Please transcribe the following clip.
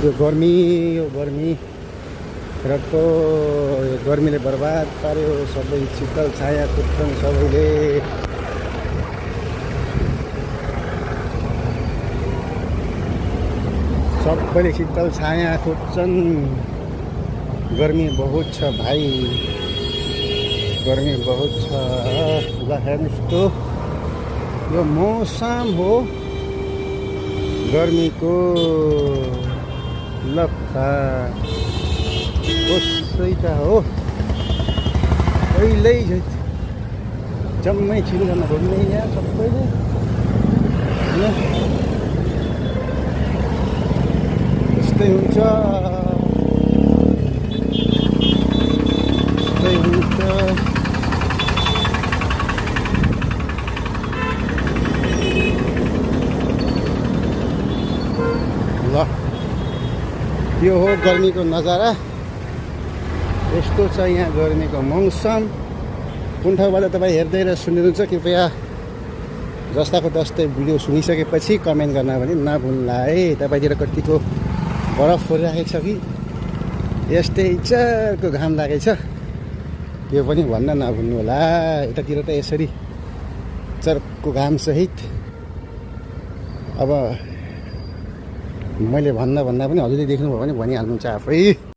यो गर्मी रको यो गर्मीले बर्बाद पार्यो सबै शीतल छाया खोज्छन् सबैले शीतल छाया खोज्छन्। गर्मी बहुत छ भाइ, गर्मी बहुत छ। ल हेर्नुहोस् त यो मौसम हो गर्मीको। लक्खा कसै त हो कहिल्यै जम्मै चिल्लाउन खोज्ने यहाँ सबैले होइन, यस्तै हुन्छ यस्तै हुन्छ। ल यो हो गर्मीको नजारा, यस्तो छ यहाँ गर्मीको मौसम। कुन ठाउँबाट तपाईँ हेर्दै र सुन्नुहुन्छ कृपया जस्ताको तस्तै भिडियो सुनिसकेपछि कमेन्ट गर्न पनि नभुल्ला है। तपाईँतिर कतिको बरफ परिराखेको छ कि यस्तै चर्को घाम लागेको छ त्यो पनि भन्न नभुल्नु होला। यतातिर त यसरी चर्को घामसहित अब मैले भन्दा पनि हजुरले देख्नुभयो भने भनिहाल्नुहुन्छ आफै।